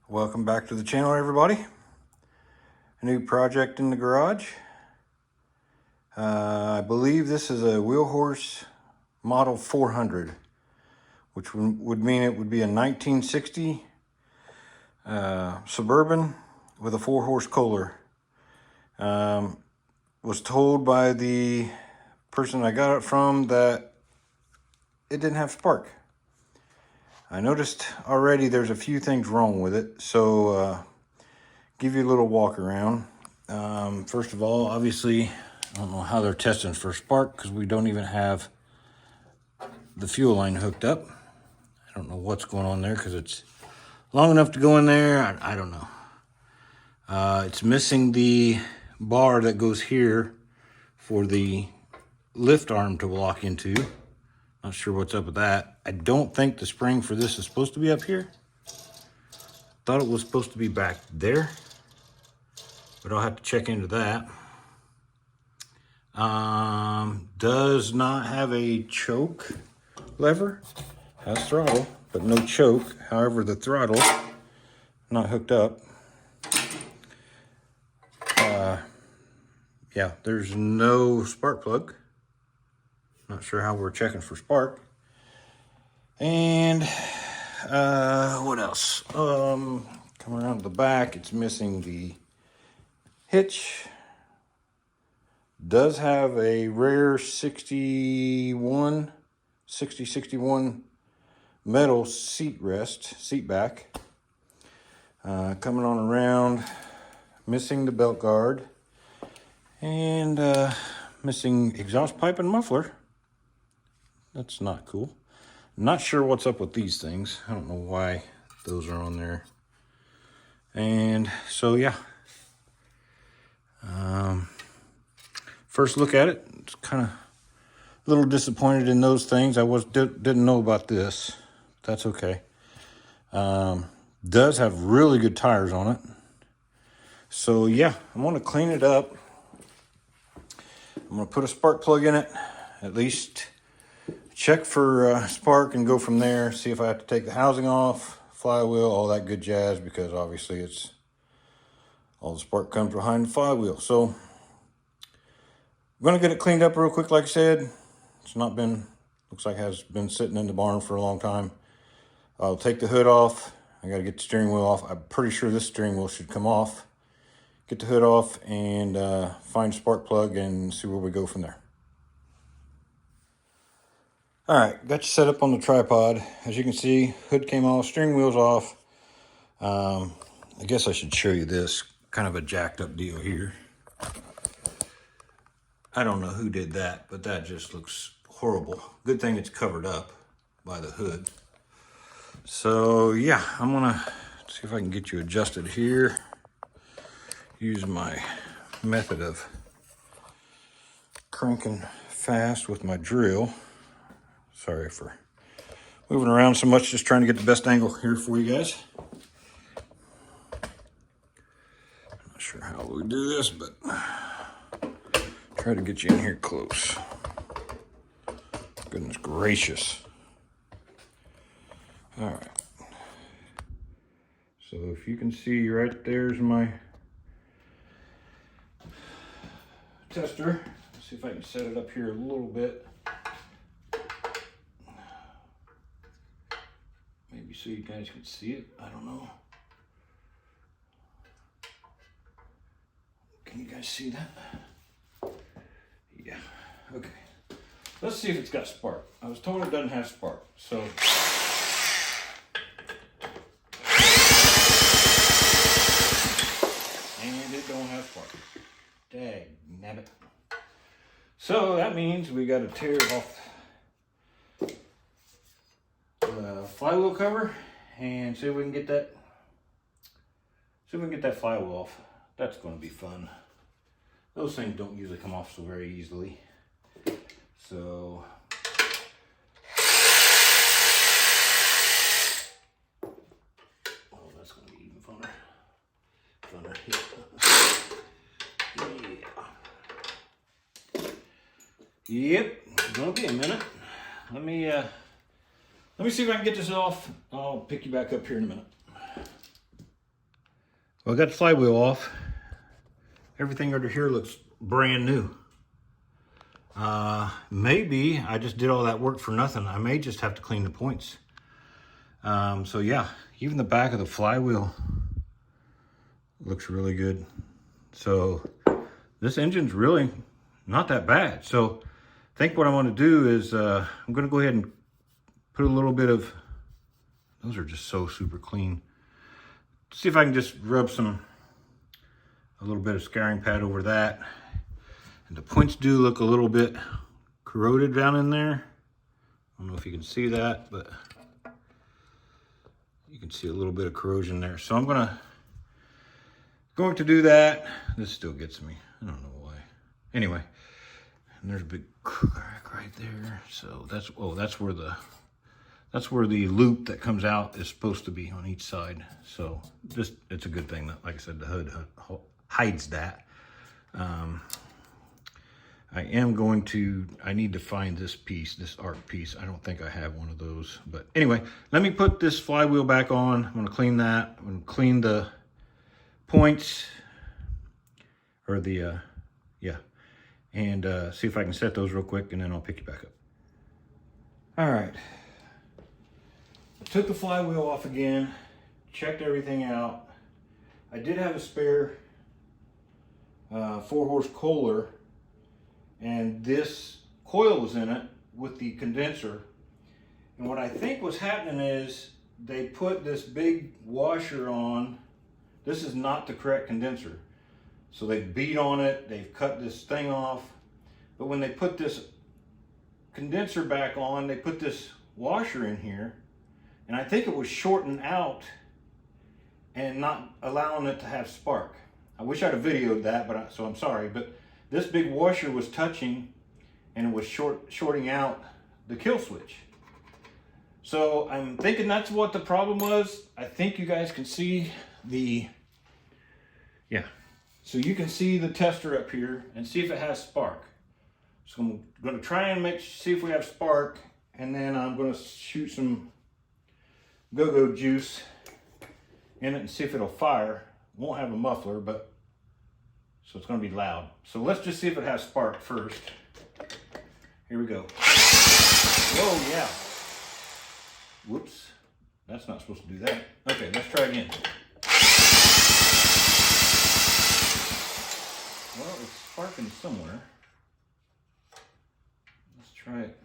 Welcome back to the channel, everybody. A new project in the garage. I believe this is a Wheelhorse Model 400, which would mean it would be a 1960 Suburban with a 4-horse Kohler. Was told by the person I got it from that it didn't have spark. I noticed already there's a few things wrong with it, so give you a little walk around. First of all, obviously, I don't know how they're testing for spark because we don't even have the fuel line hooked up. I don't know what's going on there because it's long enough to go in there. I don't know. It's missing the bar that goes here for the lift arm to lock into. Not sure what's up with that. I don't think the spring for this is supposed to be up here. Thought it was supposed to be back there, but I'll have to check into that. Does not have a choke lever. Has throttle, but no choke. However, the throttle not hooked up. Yeah, there's no spark plug. Not sure how we're checking for spark. And what else? Coming around to the back, it's missing the hitch. Does have a rare 61 metal seat back. Coming on around, missing the belt guard, and missing exhaust pipe and muffler. That's not cool. Not sure what's up with these things. I don't know why those are on there. And so, yeah. First look at it, it's kind of a little disappointed in those things. I didn't know about this. That's okay. Does have really good tires on it. So, yeah, I'm going to clean it up. I'm going to put a spark plug in it, at least check for spark and go from there. See if I have to take the housing off, flywheel, all that good jazz, because obviously it's all the spark comes behind the flywheel. So I'm going to get it cleaned up real quick. Like I said, it's not been, looks like it has been sitting in the barn for a long time. I'll take the hood off. I got to get the steering wheel off. I'm pretty sure this steering wheel should come off. Get the hood off and find a spark plug and see where we go from there. All right, got you set up on the tripod. As you can see, hood came off, steering wheel's off. I guess I should show you this, kind of a jacked up deal here. I don't know who did that, but that just looks horrible. Good thing it's covered up by the hood. So yeah, I'm gonna see if I can get you adjusted here. Use my method of cranking fast with my drill. Sorry for moving around so much, just trying to get the best angle here for you guys. Not sure how we do this, but try to get you in here close. Goodness gracious. All right. So if you can see right there's my tester. Let's see if I can set it up here a little bit. Maybe so you guys can see it. I don't know. Can you guys see that? Yeah. Okay. Let's see if it's got spark. I was told it doesn't have spark. So and it don't have spark. Dag nabbit. So that means we got to tear off the flywheel cover and see if we can get that. See if we can get that flywheel off. That's going to be fun. Those things don't usually come off so very easily. So oh, that's going to be even funner. Yeah. Yep, it's going to be a minute. Let me see if I can get this off. I'll pick you back up here in a minute. Well, I got the flywheel off. Everything under here looks brand new. Maybe I just did all that work for nothing. I may just have to clean the points. So yeah, even the back of the flywheel looks really good. So this engine's really not that bad. So I think what I want to do is I'm going to go ahead and put a little bit of, those are just so super clean. See if I can just rub a little bit of scouring pad over that. And the points do look a little bit corroded down in there. I don't know if you can see that, but you can see a little bit of corrosion there. So I'm going to do that. This still gets me. I don't know why. Anyway, and there's a big crack right there. So that's, oh, that's where the loop that comes out is supposed to be on each side. So just, it's a good thing that, like I said, the hood hides that. I need to find this piece, this arc piece. I don't think I have one of those. But anyway, let me put this flywheel back on. I'm gonna clean that. I'm gonna clean the points, or the, yeah. And see if I can set those real quick, and then I'll pick you back up. All right. I took the flywheel off again, checked everything out. I did have a spare 4-horse Kohler, and this coil was in it with the condenser. And what I think was happening is they put this big washer on. This is not the correct condenser. So they beat on it, they've cut this thing off. But when they put this condenser back on, they put this washer in here. And I think it was shorting out and not allowing it to have spark. I wish I'd have videoed that, so I'm sorry. But this big washer was touching, and it was shorting out the kill switch. So I'm thinking that's what the problem was. I think you guys can see the, yeah. So you can see the tester up here and see if it has spark. So I'm going to try and see if we have spark, and then I'm going to shoot some go-go juice in it and see if it'll fire. Won't have a muffler, but so it's going to be loud. So let's just see if it has spark first. Here we go. Whoa, yeah. Whoops. That's not supposed to do that. Okay, let's try again. Well, it's sparking somewhere. Let's try it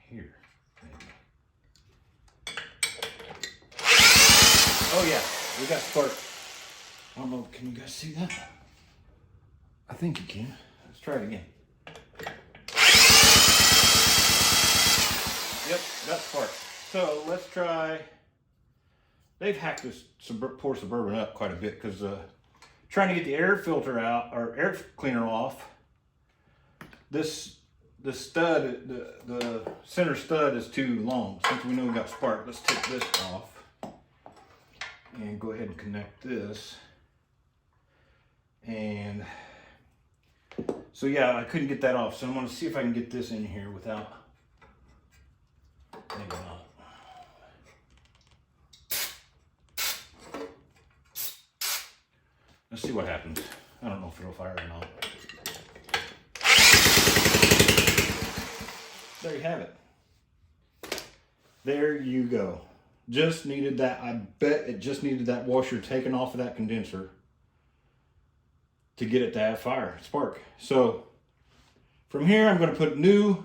here, maybe. Oh yeah, we got spark. I don't know, can you guys see that? I think you can. Let's try it again. Yep, got spark. So let's try, they've hacked this poor Suburban up quite a bit because trying to get the air filter out, or air cleaner off, the stud, the center stud is too long. Since we know we got spark, let's take this off and go ahead and connect this. And so yeah, I couldn't get that off. So I'm gonna see if I can get this in here without, maybe not. Let's see what happens. I don't know if it'll fire or not. There you have it. There you go. Just needed that. I bet it just needed that washer taken off of that condenser to get it to have fire, spark. So from here, I'm going to put new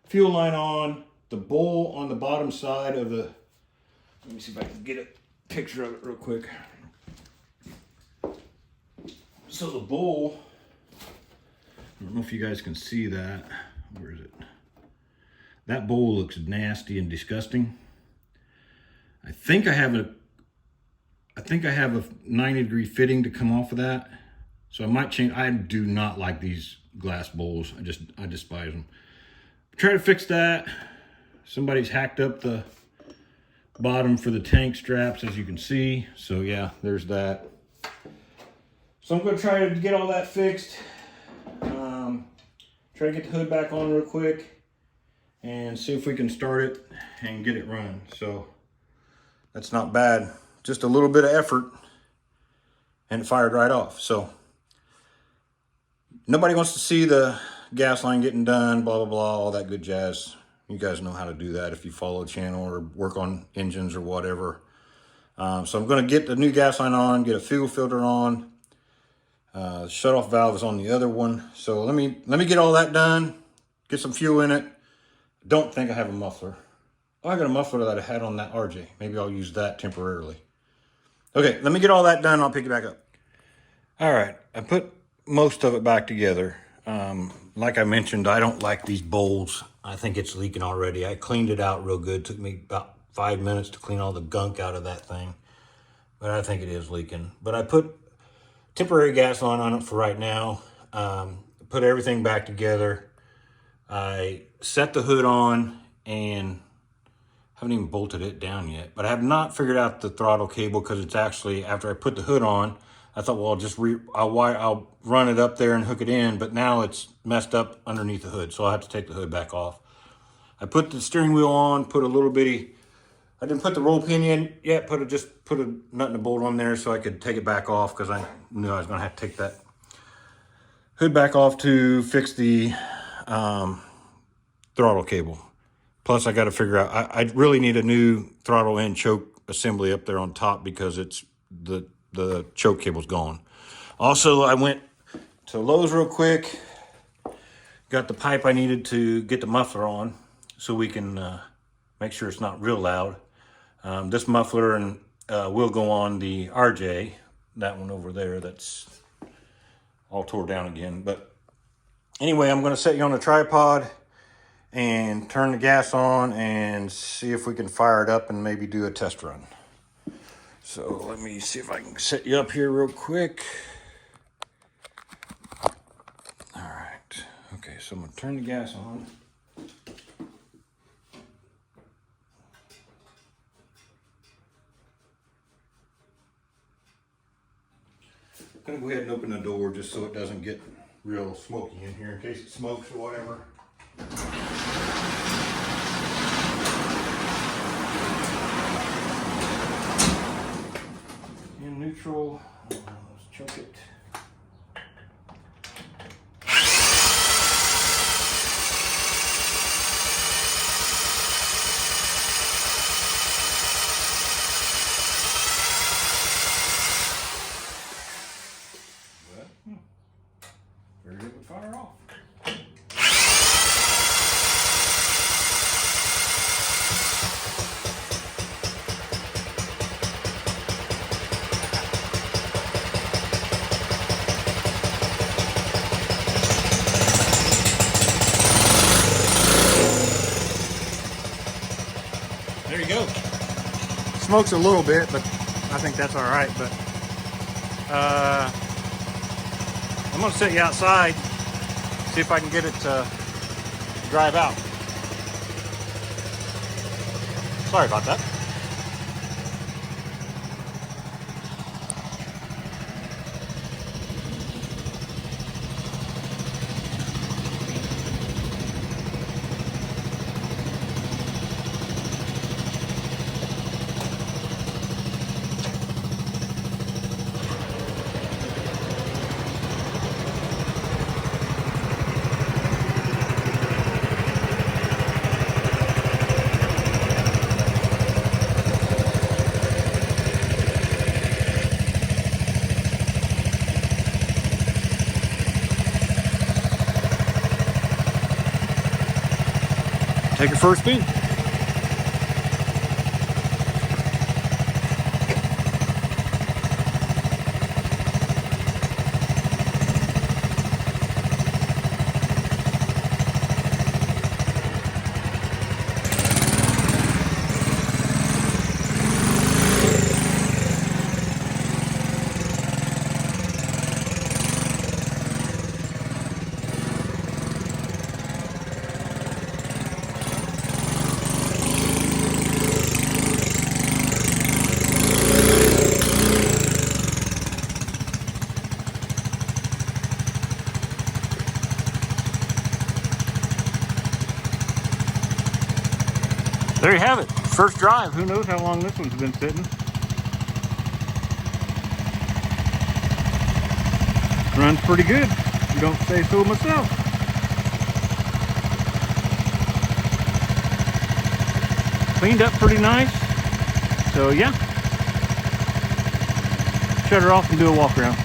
fuel line on, the bowl on the bottom side of the, let me see if I can get a picture of it real quick. So the bowl, I don't know if you guys can see that. Where is it? That bowl looks nasty and disgusting. I think I have a 90-degree fitting to come off of that. So I might change. I do not like these glass bowls. I despise them. Try to fix that. Somebody's hacked up the bottom for the tank straps, as you can see. So yeah, there's that. So I'm going to try to get all that fixed. Try to get the hood back on real quick and see if we can start it and get it running. So that's not bad. Just a little bit of effort and it fired right off. So nobody wants to see the gas line getting done, blah, blah, blah, all that good jazz. You guys know how to do that if you follow the channel or work on engines or whatever. So I'm going to get the new gas line on, get a fuel filter on. Shut-off valve is on the other one. So let me get all that done, get some fuel in it. Don't think I have a muffler. Oh, I got a muffler that I had on that RJ. Maybe I'll use that temporarily. Okay, let me get all that done. I'll pick it back up. All right, I put most of it back together. Like I mentioned, I don't like these bowls. I think it's leaking already. I cleaned it out real good. It took me about 5 minutes to clean all the gunk out of that thing. But I think it is leaking. But I put temporary gas line on it for right now. Put everything back together. I set the hood on and haven't even bolted it down yet. But I have not figured out the throttle cable because it's actually, after I put the hood on, I thought, well, I'll run it up there and hook it in, but now it's messed up underneath the hood, so I'll have to take the hood back off. I put the steering wheel on, put a little bitty, I didn't put the roll pin in yet, just put a nut and a bolt on there so I could take it back off because I knew I was going to have to take that hood back off to fix the throttle cable. Plus, I got to figure out, I really need a new throttle and choke assembly up there on top because it's the choke cable's gone. Also, I went to Lowe's real quick, got the pipe I needed to get the muffler on so we can make sure it's not real loud. This muffler will go on the RJ, that one over there that's all tore down again. But anyway, I'm going to set you on a tripod and turn the gas on and see if we can fire it up and maybe do a test run. So let me see if I can set you up here real quick. All right. Okay, so I'm going to turn the gas on. I'm going to go ahead and open the door just so it doesn't get real smoky in here in case it smokes or whatever. In neutral, let's choke it. Very good to fire off. There you go. Smokes a little bit, but I think that's all right. But I'm going to set you outside, see if I can get it to drive out. Sorry about that. Take your first spin. There you have it. First drive. Who knows how long this one's been sitting. Runs pretty good, if you don't say so myself. Cleaned up pretty nice. So yeah. Shut her off and do a walk around.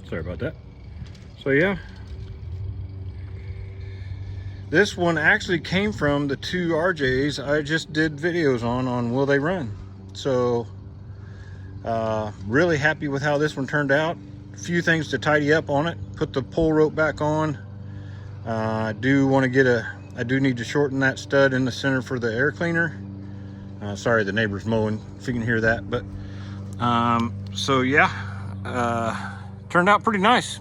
Sorry about that. So yeah, this one actually came from the two RJs I just did videos on Will They Run. So really happy with how this one turned out. A few things to tidy up on it. Put the pull rope back on. I do want to get I do need to shorten that stud in the center for the air cleaner. Sorry, the neighbor's mowing, if you can hear that. But so yeah, turned out pretty nice.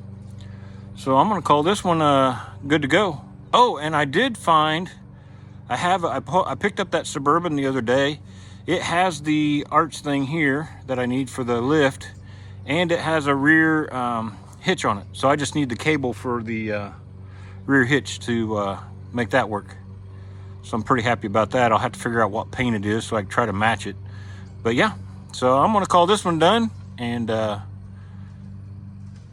So I'm gonna call this one good to go. Oh, and I did find, I picked up that Suburban the other day. It has the arch thing here that I need for the lift, and it has a rear hitch on it. So I just need the cable for the rear hitch to make that work. So I'm pretty happy about that. I'll have to figure out what paint it is so I can try to match it. But yeah, so I'm gonna call this one done, and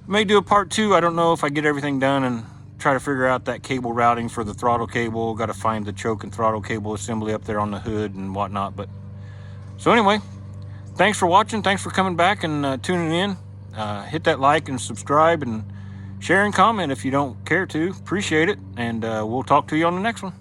may do a part 2. I don't know if I get everything done and try to figure out that cable routing for the throttle cable. Got to find the choke and throttle cable assembly up there on the hood and whatnot. But so anyway, thanks for watching. Thanks for coming back and tuning in. Hit that like and subscribe and share and comment if you don't care to. Appreciate it. And we'll talk to you on the next one.